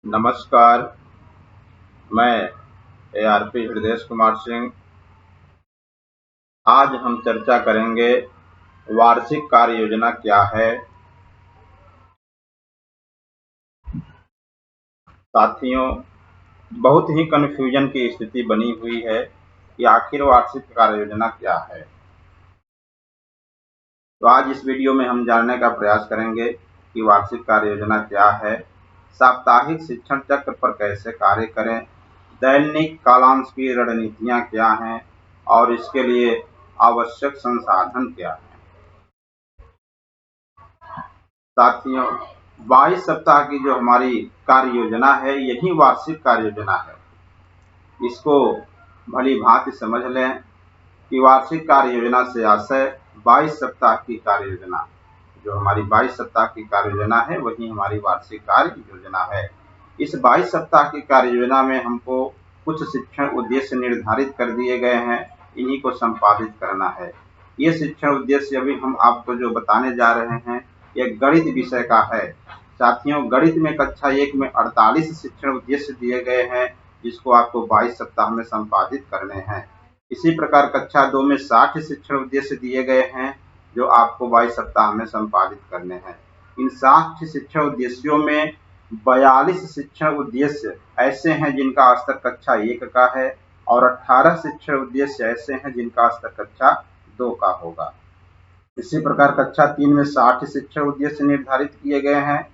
नमस्कार, मैं ARP हृदय कुमार सिंह। आज हम चर्चा करेंगे वार्षिक कार्य योजना क्या है। साथियों, बहुत ही कन्फ्यूजन की स्थिति बनी हुई है कि आखिर वार्षिक कार्य योजना क्या है। तो आज इस वीडियो में हम जानने का प्रयास करेंगे कि वार्षिक कार्य योजना क्या है, साप्ताहिक शिक्षण चक्र पर कैसे कार्य करें, दैनिक कालांश की रणनीतियां क्या हैं और इसके लिए आवश्यक संसाधन क्या हैं। साथियों, 22 सप्ताह की जो हमारी कार्य योजना है, यही वार्षिक कार्य योजना है। इसको भली भांति समझ लें कि वार्षिक कार्य योजना से आशय 22 सप्ताह की कार्य योजना, जो हमारी 22 सप्ताह की कार्य योजना है, वही हमारी वार्षिक कार्य योजना है। इस 22 सप्ताह की कार्य योजना में हमको कुछ शिक्षण उद्देश्य निर्धारित कर दिए गए हैं, इन्हीं को संपादित करना है। ये शिक्षण उद्देश्य अभी हम आपको जो बताने जा रहे हैं, यह गणित विषय का है। साथियों, गणित में कक्षा 1 में 48 शिक्षण उद्देश्य दिए गए हैं, जिसको आपको 22 सप्ताह में संपादित करने हैं। इसी प्रकार कक्षा 2 में 60 शिक्षण उद्देश्य दिए गए हैं, जो आपको 22 सप्ताह में संपादित करने हैं। इन 60 शिक्षण उद्देश्यों में 42 शिक्षण उद्देश्य ऐसे हैं जिनका स्तर कक्षा 1 का है और 18 शिक्षण उद्देश्य ऐसे हैं जिनका स्तर कक्षा 2 का होगा। इसी प्रकार कक्षा 3 में 60 शिक्षण उद्देश्य निर्धारित किए गए हैं,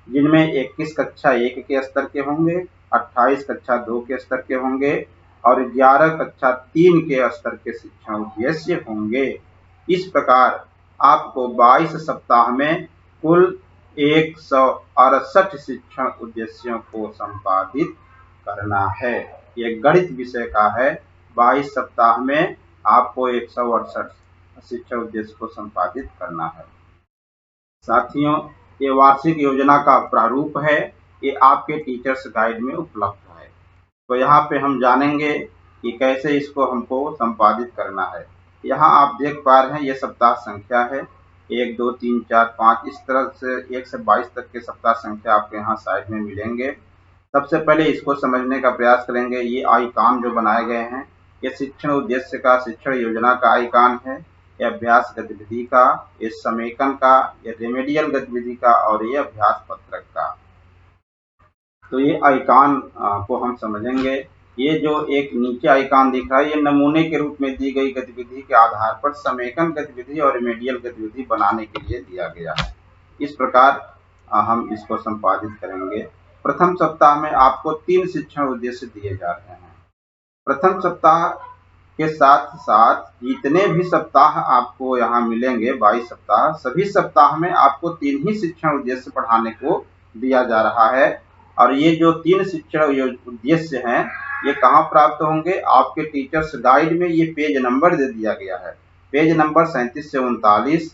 जिनमें 21 कक्षा 1 के स्तर के होंगे, 28 कक्षा 2 के स्तर के होंगे और 11 कक्षा 3 के स्तर के शिक्षण उद्देश्य होंगे। इस प्रकार आपको 22 सप्ताह में कुल 168 शिक्षण उद्देश्यों को संपादित करना है। यह गणित विषय का है। 22 सप्ताह में आपको 168 शिक्षण उद्देश्य को संपादित करना है। साथियों, ये वार्षिक योजना का प्रारूप है, ये आपके टीचर्स गाइड में उपलब्ध है। तो यहाँ पे हम जानेंगे कि कैसे इसको हमको संपादित करना है। यहाँ आप देख पा रहे हैं, ये सप्ताह संख्या है 1 2 3 4 5, इस तरह से 1 से 22 तक के सप्ताह संख्या आपके यहाँ साइड में मिलेंगे। सबसे पहले इसको समझने का प्रयास करेंगे। ये आइकॉन जो बनाए गए हैं, ये शिक्षण उद्देश्य का, शिक्षण योजना का आइकॉन है। ये अभ्यास गतिविधि का, ये समेकन का, ये रेमेडियल गतिविधि का और ये अभ्यास पत्रक का। तो ये आइकॉन को हम समझेंगे। ये जो एक नीचे आइकॉन दिख रहा है, ये नमूने के रूप में दी गई गतिविधि के आधार पर समेकन गतिविधि और रेमेडियल गतिविधि बनाने के लिए दिया गया है। इस प्रकार हम इसको संपादित करेंगे। प्रथम सप्ताह में आपको 3 शिक्षण उद्देश्य दिए जा रहे हैं। प्रथम सप्ताह के साथ साथ जितने भी सप्ताह आपको यहाँ मिलेंगे, 22 सप्ताह, सभी सप्ताह में आपको 3 ही शिक्षण उद्देश्य पढ़ाने को दिया जा रहा है। और ये जो 3 शिक्षण उद्देश्य हैं, ये कहाँ प्राप्त होंगे? आपके टीचर्स गाइड में ये पेज नंबर दे दिया गया है। पेज नंबर 37 से 39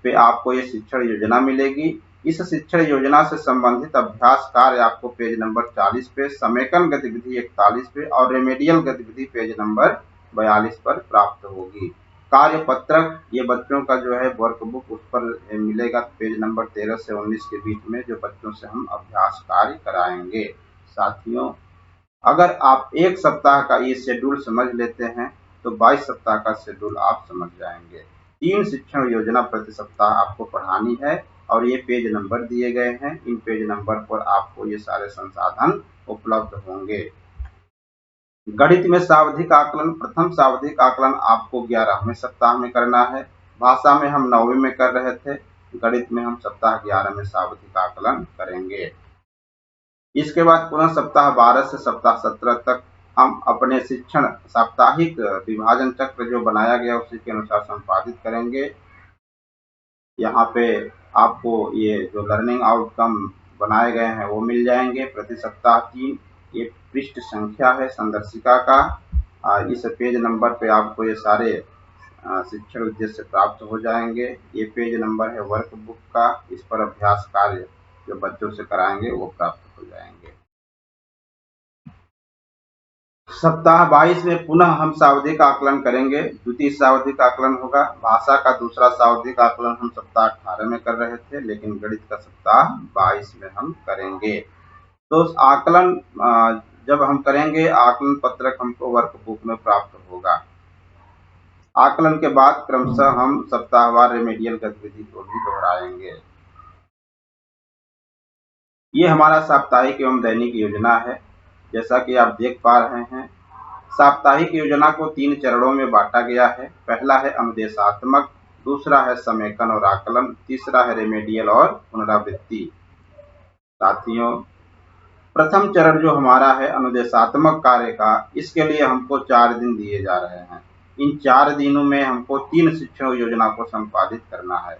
पे आपको ये शिक्षण योजना मिलेगी। इस शिक्षण योजना से संबंधित अभ्यास कार्य आपको पेज नंबर 40 पे, समेकन गतिविधि 41 पे और रेमेडियल गतिविधि पेज नंबर 42 पर प्राप्त होगी। कार्य पत्रक ये बच्चों का जो है वर्कबुक, उस पर मिलेगा पेज नंबर 13 से 19 के बीच में, जो बच्चों से हम अभ्यास कार्य कराएंगे। साथियों, अगर आप एक सप्ताह का ये शेड्यूल समझ लेते हैं तो 22 सप्ताह का शेड्यूल आप समझ जाएंगे। 3 शिक्षण योजना प्रति सप्ताह आपको पढ़ानी है और ये पेज नंबर दिए गए हैं। इन पेज नंबर पर आपको ये सारे संसाधन उपलब्ध होंगे। गणित में सावधिक आकलन, प्रथम सावधिक आकलन आपको 11वें सप्ताह में करना है। भाषा में हम 9वें में कर रहे थे, गणित में हम सप्ताह 11 में सावधिक आकलन करेंगे। इसके बाद पुनः सप्ताह 12 से सप्ताह 17 तक हम अपने शिक्षण साप्ताहिक विभाजन चक्र जो बनाया गया उसी के अनुसार संपादित करेंगे। यहाँ पे आपको ये जो लर्निंग आउटकम बनाए गए हैं वो मिल जाएंगे। प्रति सप्ताह 3, ये पृष्ठ संख्या है संदर्शिका का। इस पेज नंबर पे आपको ये सारे शिक्षण उद्देश्य प्राप्त हो जाएंगे। ये पेज नंबर है वर्कबुक का, इस पर अभ्यास कार्य जो बच्चों से कराएंगे वो प्राप्त हो जाएंगे। सप्ताह 22 में पुनः हम सावधिक आकलन करेंगे। द्वितीय सावधिक आकलन होगा। भाषा का दूसरा सावधिक आकलन हम सप्ताह 18 में कर रहे थे, लेकिन गणित का सप्ताह 22 में हम करेंगे। तो उस आकलन जब हम करेंगे, आकलन पत्रक हमको वर्कबुक में प्राप्त होगा। आकलन के बाद क्रमशः हम सप्ताहवार रेमेडियल गतिविधि को भी दोहराएंगे। ये हमारा साप्ताहिक एवं दैनिक योजना है। जैसा कि आप देख पा रहे हैं, साप्ताहिक योजना को 3 चरणों में बांटा गया है। पहला है अनुदेशात्मक, दूसरा है समेकन और आकलन, तीसरा है रेमेडियल और पुनरावृत्ति। साथियों, प्रथम चरण जो हमारा है अनुदेशात्मक कार्य का, इसके लिए हमको 4 दिन दिए जा रहे हैं। इन 4 दिनों में हमको 3 शिक्षण योजना को संपादित करना है।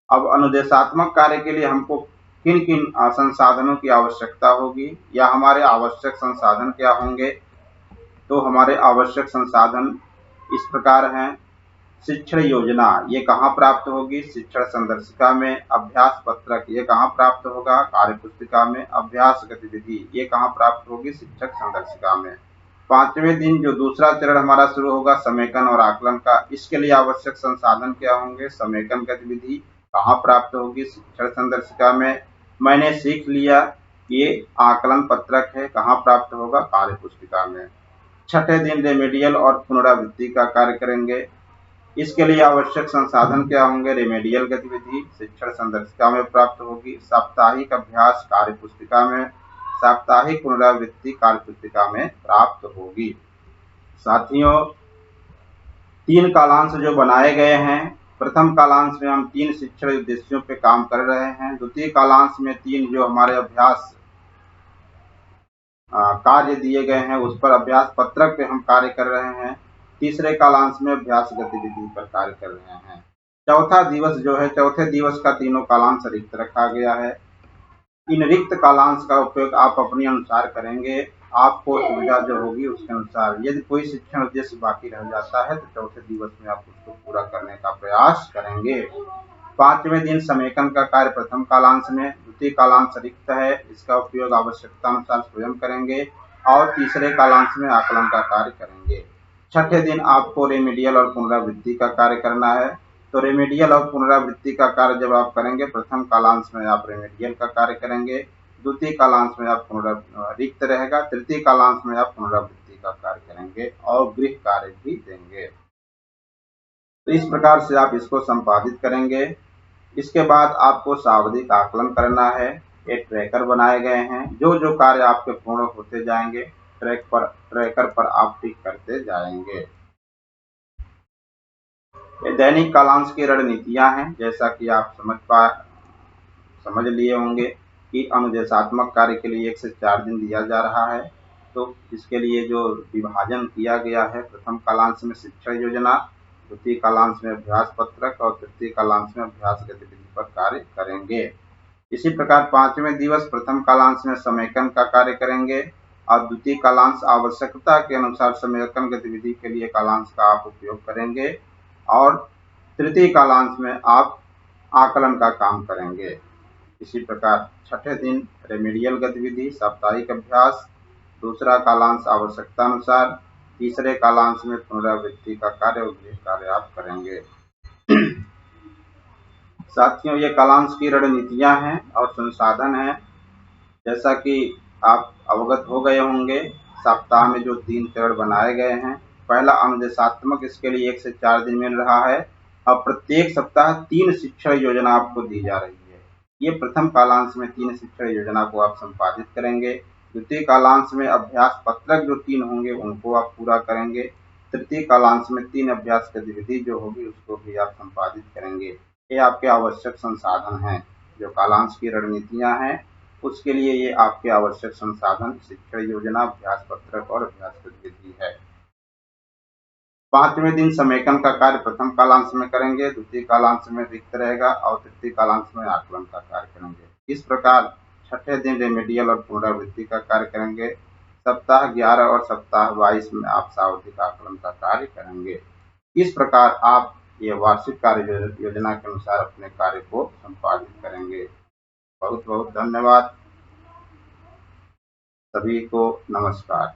अब अनुदेशात्मक कार्य के लिए हमको किन किन संसाधनों की आवश्यकता होगी या हमारे आवश्यक संसाधन क्या होंगे, तो हमारे आवश्यक संसाधन इस प्रकार हैं। शिक्षण योजना ये कहाँ प्राप्त होगी? शिक्षण संदर्शिका में। अभ्यास पत्रक ये कहाँ प्राप्त होगा? कार्य पुस्तिका में। अभ्यास गतिविधि ये कहाँ प्राप्त होगी? शिक्षक संदर्शिका में। 5वें दिन जो दूसरा चरण हमारा शुरू होगा समेकन और आकलन का, इसके लिए आवश्यक संसाधन क्या होंगे? समेकन गतिविधि कहाँ प्राप्त होगी? शिक्षण संदर्शिका में। मैंने सीख लिया ये आकलन पत्रक है, कहाँ प्राप्त होगा? कार्य पुस्तिका में। 6ठे दिन रेमेडियल और पुनरावृत्ति का कार्य करेंगे। इसके लिए आवश्यक संसाधन क्या होंगे? रेमेडियल गतिविधि शिक्षण संदर्शिका में प्राप्त होगी, साप्ताहिक अभ्यास कार्य पुस्तिका में, साप्ताहिक पुनरावृत्ति कार्य पुस्तिका में प्राप्त होगी। साथियों, 3 कालांश जो बनाए गए हैं, प्रथम कालांश में हम 3 शिक्षण उद्देश्यों पे काम कर रहे हैं। द्वितीय कालांश में 3 जो हमारे अभ्यास कार्य दिए गए हैं उस पर अभ्यास पत्रक पे हम कार्य कर रहे हैं। तीसरे कालांश में अभ्यास गतिविधि पर कार्य कर रहे हैं। चौथा दिवस जो है, चौथे दिवस का तीनों कालांश रिक्त रखा गया है। इन रिक्त कालांश का उपयोग आप अपने अनुसार करेंगे। आपको सुविधा जो होगी उसके अनुसार। यदि कोई शिक्षण उद्देश्य बाकी रह जाता है तो चौथे दिवस में आप उसको पूरा करने का प्रयास करेंगे। 5वें दिन समेकन का कार्य प्रथम कालांश में, द्वितीय कालांश रिक्त है, इसका उपयोग आवश्यकता अनुसार स्वयं करेंगे और तीसरे कालांश में आकलन का कार्य करेंगे। 6ठे दिन आपको रेमेडियल और पुनरावृत्ति का कार्य करना है। तो रेमेडियल और पुनरावृत्ति का कार्य जब आप करेंगे, प्रथम कालांश में आप रेमेडियल का कार्य करेंगे, द्वितीय कालांश में आप रिक्त रहेगा, तृतीय कालांश में आप पुनरावृत्ति का कार्य करेंगे और गृह कार्य भी देंगे। तो इस प्रकार से आप इसको संपादित करेंगे। इसके बाद आपको सावधिक आकलन करना है। एक ट्रैकर बनाए गए हैं, जो जो कार्य आपके पूर्ण होते जाएंगे ट्रैकर पर आप टिक करते जाएंगे। ये दैनिक कालांश की रणनीतियां हैं। जैसा कि आप समझ लिए होंगे कि अनुदेशात्मक कार्य के लिए 1 से 4 दिन दिया जा रहा है। तो इसके लिए जो विभाजन किया गया है, प्रथम कालांश में शिक्षण योजना, द्वितीय कालांश में अभ्यास पत्रक और तृतीय कालांश में अभ्यास गतिविधि पर कार्य करेंगे। इसी प्रकार 5वें दिवस प्रथम कालांश में समेकन का कार्य करेंगे और द्वितीय कालांश आवश्यकता के अनुसार समेकन गतिविधि के लिए कालांश का आप उपयोग करेंगे और तृतीय कालांश में आप आकलन का काम करेंगे। इसी प्रकार 6ठे दिन रेमेडियल गतिविधि साप्ताहिक अभ्यास, दूसरा कालांश आवश्यकता अनुसार, तीसरे कालांश में पुनरावृत्ति का कार्य और गृह कार्य आप करेंगे। साथियों, ये कालांश की रणनीतियां हैं और संसाधन हैं। जैसा कि आप अवगत हो गए होंगे, सप्ताह में जो 3 चरण बनाए गए हैं। पहला अनुदेशात्मक, इसके लिए 1 से 4 दिन मिल रहा है और प्रत्येक सप्ताह 3 शिक्षण योजना आपको दी जा रही है। ये प्रथम कालांश में 3 शिक्षण योजना को आप संपादित करेंगे। द्वितीय कालांश में अभ्यास पत्रक जो 3 होंगे उनको आप पूरा करेंगे। तृतीय कालांश में 3 अभ्यास गतिविधि जो होगी उसको भी आप संपादित करेंगे। ये आपके आवश्यक संसाधन हैं। जो कालांश की रणनीतियां हैं उसके लिए ये आपके आवश्यक संसाधन शिक्षण योजना, अभ्यास पत्रक और अभ्यास गतिविधि है। 5वें दिन समेकन का कार्य प्रथम कालांश में करेंगे, द्वितीय कालांश में रिक्त रहेगा और तृतीय कालांश में आकलन का कार्य करेंगे। इस प्रकार 6ठे दिन रेमेडियल और पुनरावृत्ति का कार्य करेंगे। सप्ताह 11 और सप्ताह 22 में आप सावधिक आकलन का कार्य करेंगे। इस प्रकार आप ये वार्षिक कार्य योजना के अनुसार अपने कार्य को संपादित करेंगे। बहुत बहुत धन्यवाद। सभी को नमस्कार।